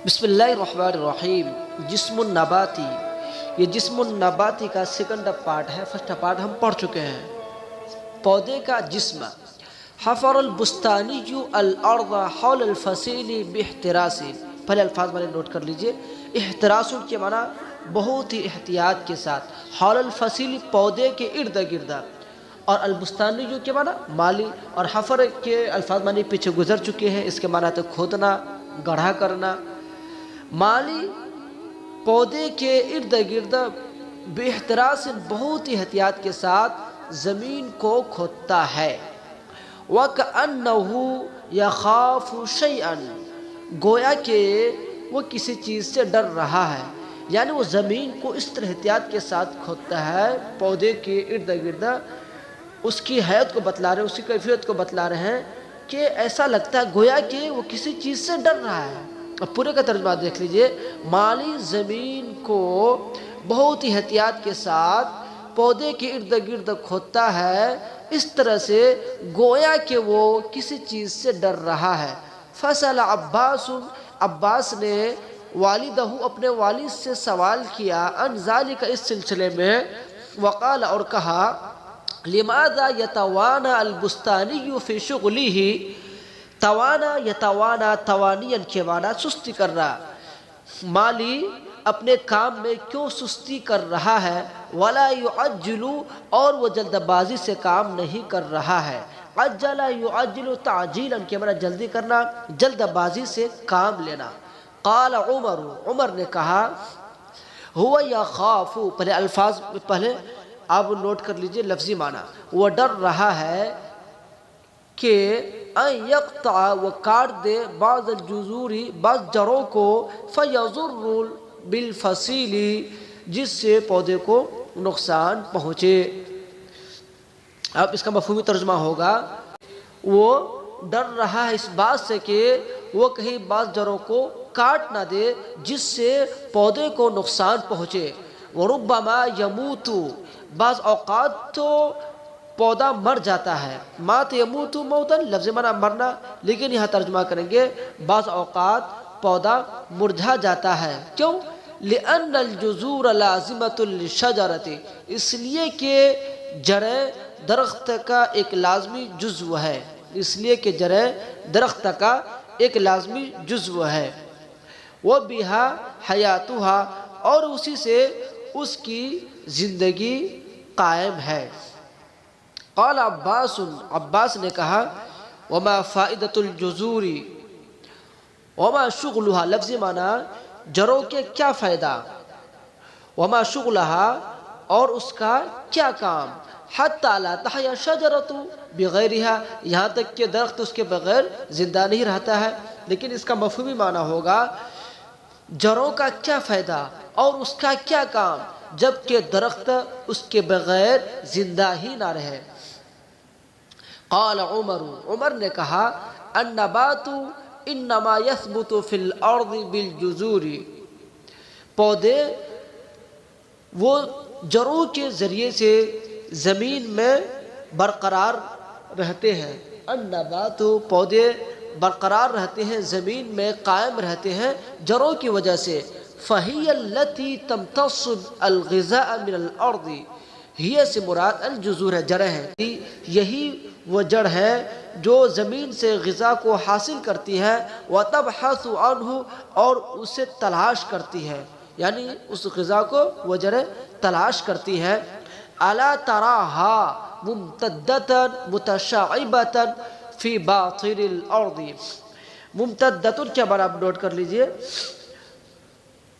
بسم اللہ الرحمن الرحیم۔ جسم النباتی، یہ جسم النباتی کا سیکنڈ پارٹ ہے۔ فرسٹ پارٹ ہم پڑھ چکے ہیں۔ پودے کا جسم، حفر البستانی الارض حول الفصیل باحتراس۔ پہلے الفاظ میں نوٹ کر لیجئے۔ احتراس کے معنی بہت ہی احتیاط کے ساتھ، حول الفصیل پودے کے ارد گرد، اور البستانی کے معنی مالی، اور حفر کے الفاظ معنی پیچھے گزر چکے ہیں۔ اس کے معنی تو کھودنا، گڑھا کرنا۔ مالی پودے کے ارد گرد بے احتراس، بہت ہی احتیاط کے ساتھ زمین کو کھودتا ہے۔ وَكَأَنَّهُ يَخَافُ شَيْئًا، گویا کہ وہ کسی چیز سے ڈر رہا ہے، یعنی وہ زمین کو اس طرح احتیاط کے ساتھ کھودتا ہے، پودے کے ارد گرد اس کی حیت کو بتلا رہے ہیں، اس کی کیفیت کو بتلا رہے ہیں کہ ایسا لگتا ہے گویا کہ وہ کسی چیز سے ڈر رہا ہے۔ اب پورے کا ترجمہ دیکھ لیجئے۔ مالی زمین کو بہت ہی احتیاط کے ساتھ پودے کے ارد گرد کھودتا ہے، اس طرح سے گویا کہ وہ کسی چیز سے ڈر رہا ہے۔ فَسَأَلَ عَبَّاسٌ، عباس نے والدہ اپنے والد سے سوال کیا، عن ذالک اس سلسلے میں، وقال اور کہا، لماذا يتوانى البستانی فی شغلہ، توانا یتوانا توانین کے معنی سستی کرنا، مالی اپنے کام میں کیوں سستی کر رہا ہے، ولا يعجل، اور وہ جلد بازی سے کام نہیں کر رہا ہے۔ عجل يعجل تعجیلا کے معنی جلدی کرنا، جلد بازی سے کام لینا۔ قال عمر، عمر نے کہا، هو يخاف، پہلے الفاظ پہلے آپ نوٹ کر لیجئے لفظی معنی، وہ ڈر رہا ہے کہ ان یقطع، وہ کاٹ دے، بعض الجذور، بعض جڑوں کو، فیضر بالفصیل، جس سے پودے کو نقصان پہنچے۔ اب اس کا مفہومی ترجمہ ہوگا، وہ ڈر رہا ہے اس بات سے کہ وہ کہیں بعض جڑوں کو کاٹ نہ دے جس سے پودے کو نقصان پہنچے۔ وربما یموت، بعض اوقات تو پودا مر جاتا ہے، مات یموت موتن لفظ معنی مرنا، لیکن یہاں ترجمہ کریں گے بعض اوقات پودا مرجھا جاتا ہے۔ کیوں؟ لأن الجذور لازمۃ للشجرۃ، اس لیے کہ جڑیں درخت کا ایک لازمی جزو ہے، اس لیے کہ جڑیں درخت کا ایک لازمی جزو ہے۔ وَبِهَا حَيَاتُهَا، اور اسی سے اس کی زندگی قائم ہے۔ قال عباس، عباس نے کہا، وما فائدۃ الجذور وما شغلها، لفظی معنی جڑوں کے کیا فائدہ، وما شغلها، اور اس کا کیا کام، حتی لا تحیا شجرۃ بغیرها، یہاں تک کہ درخت اس کے بغیر زندہ نہیں رہتا ہے۔ لیکن اس کا مفہومی معنی ہوگا، جڑوں کا کیا فائدہ اور اس کا کیا کام جبکہ درخت اس کے بغیر زندہ ہی نہ رہے۔ قال عمر، عمر نے کہا، النبات انما يثبت في الارض بالجذور، پودے وہ جڑوں کے ذریعے سے زمین میں برقرار رہتے ہیں۔ النبات، پودے برقرار رہتے ہیں، زمین میں قائم رہتے ہیں جڑوں کی وجہ سے۔ فَهِيَ الَّتِي تَمْتَصُّ الْغِذَاءَ مِنَ الْأَرْضِ، ہی سے مراد الجذور ہے، جڑیں ہیں، یہی وہ جڑ ہے جو زمین سے غذا کو حاصل کرتی ہے، وَتَبْحَثُ عَنْهُ، اور اسے تلاش کرتی ہے، یعنی اس غذا کو وہ جڑیں تلاش کرتی ہے۔ أَلَا تَرَاهَا مُمْتَدَّةً مُتَشَعِّبَةً فِي بَاطِنِ الْأَرْضِ، ممتدۃ کیا معنی آپ نوٹ کر لیجئے،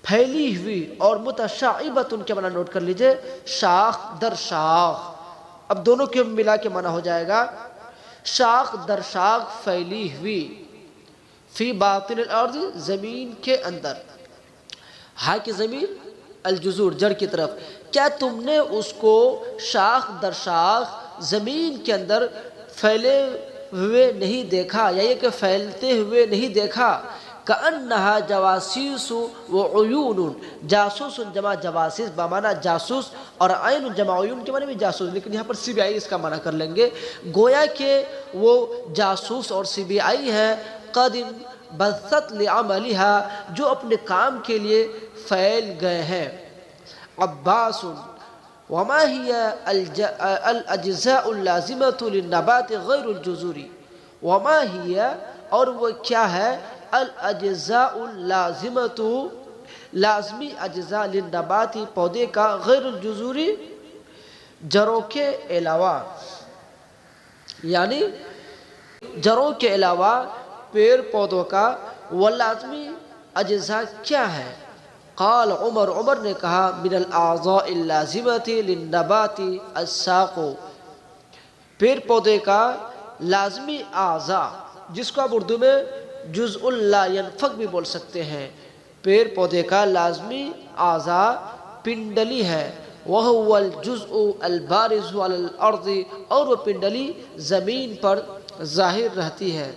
پھیلی ہوئی، اور متشعبۃ کے معنی نوٹ کر لیجئے، شاخ در شاخ۔ اب دونوں کے ملا کے معنی ہو جائے گا، شاخ در شاخ پھیلی ہوئی، فی باطن الارض، زمین کے اندر، ہاں کی زمین، الجذور جڑ کی طرف، کیا تم نے اس کو شاخ در شاخ زمین کے اندر پھیلے ہوئے نہیں دیکھا، یا یہ کہ پھیلتے ہوئے نہیں دیکھا؟ کأنہا جواسیس و عیون، جاسوس جمع جواسیس بمعنی جاسوس، اور عین جمع عیون کے معنی بھی جاسوس، لیکن یہاں پر سی بی آئی اس کا معنی کر لیں گے، گویا کہ وہ جاسوس اور سی بی آئی ہے۔ قد بثت لعملها جو اپنے کام کے لیے پھیل گئے ہیں. عباس وما هي الاجزاء اللازمة للنبات غیر الجذور. وما هي اور وہ کیا ہے الاجزاء اللازمة لازمی اجزاء للنبات پودے کا غیر الجذوری جڑوں کے علاوہ، یعنی جڑوں کے علاوہ پیڑ پودوں کا وہ لازمی اجزاء کیا ہے؟ قال عمر، عمر نے کہا من الاعضاء اللازمة للنبات الساق. پیڑ پودے کا لازمی اعضاء جس کو آپ اردو میں جزء لا ينفک بھی بول سکتے ہیں، پیڑ پودے کا لازمی اعضاء پنڈلی ہے. وهو الجزء البارز على الارض اور وہ پنڈلی زمین پر ظاہر رہتی ہے.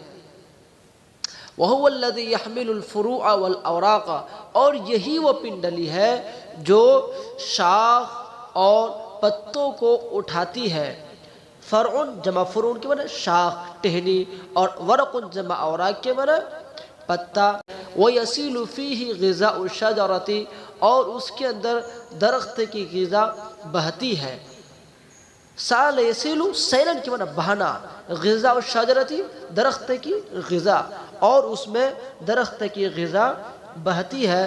وهو الذي يحمل الفروع والاوراق اور یہی وہ پنڈلی ہے جو شاخ اور پتوں کو اٹھاتی ہے. فرع جمع فرعون کے معنی شاخ ٹہنی، اور ورق جمع اوراق کے معنی پتا. وَيَسِيلُ فِيهِ غِذَاءُ الشَّجَرَةِ اور اس کے اندر درخت کی غذا بہتی ہے. سال یسیلو سیلن کے معنی بہنا، غذاء الشجرة درخت کی غذا، اور اس میں درخت کی غذا بہتی ہے.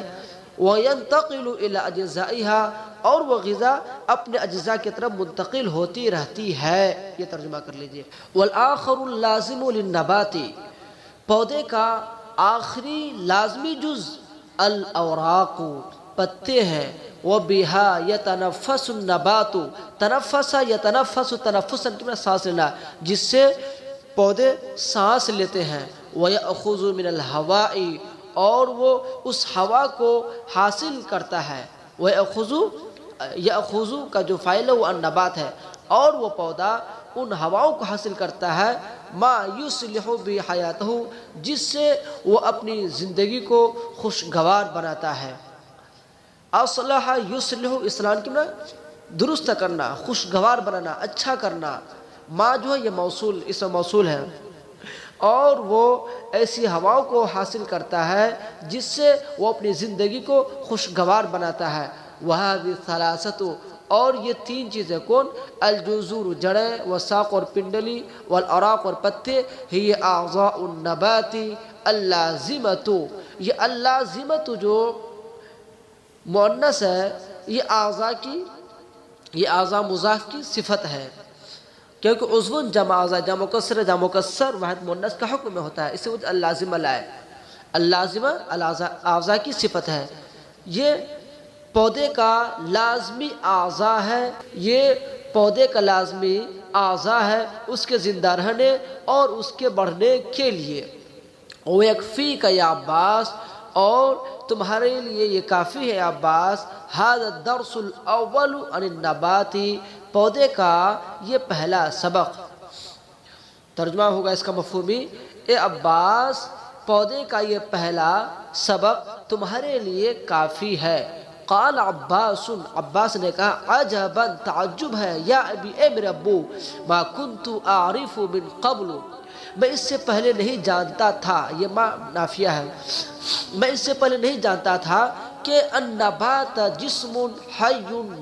وَيَنْتَقِلُ إِلَى أَجْزَائِهَا اور وہ غذا اپنے اجزاء کی طرف منتقل ہوتی رہتی ہے. یہ ترجمہ کر لیجئے. وَالْآخَرُ اللَّازِمُ لِلنَّبَاتِ پودے کا آخری لازمی جز الاوراق پتے ہیں. وَبِهَا يَتَنَفَّسُ النَّبَاتُ تنفس يتنفس تنفسا کی سانس لینا، جس سے پودے سانس لیتے ہیں. وَيَأْخُذُ مِنَ الْهَوَاءِ اور وہ اس ہوا کو حاصل کرتا ہے. وَيَأْخُذُ کا جو فاعل ہے وہ النبات ہے، اور وہ پودا ان ہواؤں کو حاصل کرتا ہے ما یصلح بحیاتہ جس سے وہ اپنی زندگی کو خوشگوار بناتا ہے. اصلح یصلح اصلاح کی معنی درست کرنا، خوشگوار بنانا، اچھا کرنا. ما جو ہے یہ موصول، اسم موصول ہے، اور وہ ایسی ہواؤں کو حاصل کرتا ہے جس سے وہ اپنی زندگی کو خوشگوار بناتا ہے. وَهَذِهِ الثَّلَاثَةُ اور یہ تین چیزیں کون؟ الجذور جڑیں، وساق اور پنڈلی، والاوراق اور پتے، ہی اعضاء النبات اللازمۃ. یہ اللازمۃ جو مؤنث ہے یہ اعضاء مضاف کی صفت ہے، کیونکہ عضو جمع اعضاء جمع مکسر جمع مکسر واحد مؤنث کا حکم میں ہوتا ہے، اس سے وہ اللازمہ لائے. اللازمہ اعضاء کی صفت ہے. یہ پودے کا لازمی اعضاء ہے، یہ پودے کا لازمی اعضاء ہے اس کے زندہ رہنے اور اس کے بڑھنے کے لیے. وَيَكْفِيكَ يَا عباس اور تمہارے لیے یہ کافی ہے عباس. هَذَا الدَّرْسُ الْأَوَّلُ عَنِ النَّبَاتِ پودے کا یہ پہلا سبق. ترجمہ ہوگا اس کا مفہومی، اے عباس پودے کا یہ پہلا سبق تمہارے لیے کافی ہے. قال عباس، عباس نے کہا عجبا تعجب ہے، یا ابی اے میرے ابو، ما کنت اعرف من قبل میں اس سے پہلے نہیں جانتا تھا، یہ ما نافیہ ہے، میں اس سے پہلے نہیں جانتا تھا کہ النبات جسم حی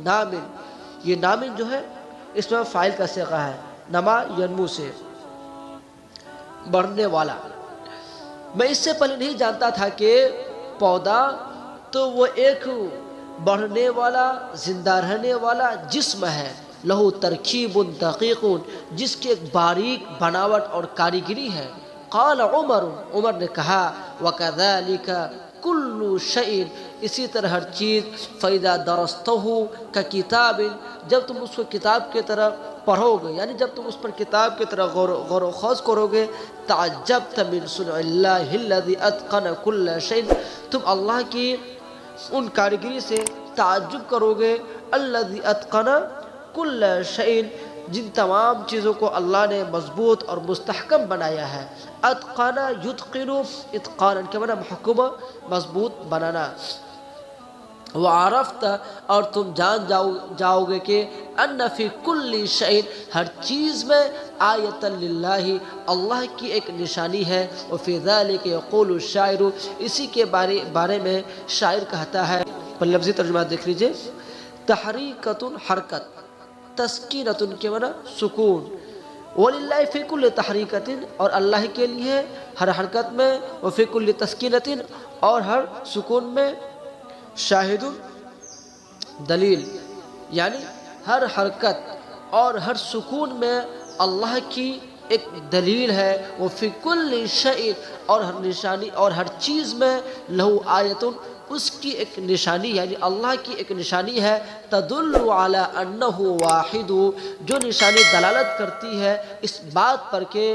نامن. یہ نامن جو ہے اس میں فاعل کا صیغہ ہے، نما ینمو سے بڑھنے والا. میں اس سے پہلے نہیں جانتا تھا کہ پودا تو وہ ایک بڑھنے والا زندہ رہنے والا جسم ہے. لہو ترکیب دقیق جس کی ایک باریک بناوٹ اور کاریگری ہے. قال عمر، عمر نے کہا وَكَذَلِكَ كُلُّ شَيْءٍ اسی طرح ہر چیز فَإِذَا دَرَسْتَهُ كَكِتَابٍ جب تم اس کو کتاب کی طرح پڑھو گے، یعنی جب تم اس پر کتاب کی طرح غور و خوض کرو گے. تعجبت من صنع اللہ الذی اتقن كل شيء تم اللہ کی ان کاریگری سے تعجب کرو گے. الذی اتقن كل شيء جن تمام چیزوں کو اللہ نے مضبوط اور مستحکم بنایا ہے. اتقن یتقن اتقانا کے معنی محکوم مضبوط بنانا. وعرفت اور تم جان جاؤ گے کہ ان فی کل شیء ہر چیز میں آیۃ للہ اللہ کی ایک نشانی ہے. وفی ذلک یقول الشاعر اسی کے بارے میں شاعر کہتا ہے. پر لفظی ترجمہ دیکھ لیجئے. تحریکۃ حرکت، تسکینۃ کے معنی سکون، وَلِلَّهِ فِي كُلِّ تَحْرِيكَةٍ اور اللہ کے لیے ہر حرکت میں، وَفِي كُلِّ تَسْكِينَةٍ اور ہر سکون میں، شاہد دلیل یعنی ہر حرکت اور ہر سکون میں اللہ کی ایک دلیل ہے. وَفِي كُلِّ شَيْءٍ اور ہر نشانی اور ہر چیز میں، لَهُ آیَةٌ اس کی ایک نشانی یعنی اللہ کی ایک نشانی ہے. تدل علی انہ واحد جو نشانی دلالت کرتی ہے اس بات پر کہ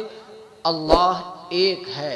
اللہ ایک ہے.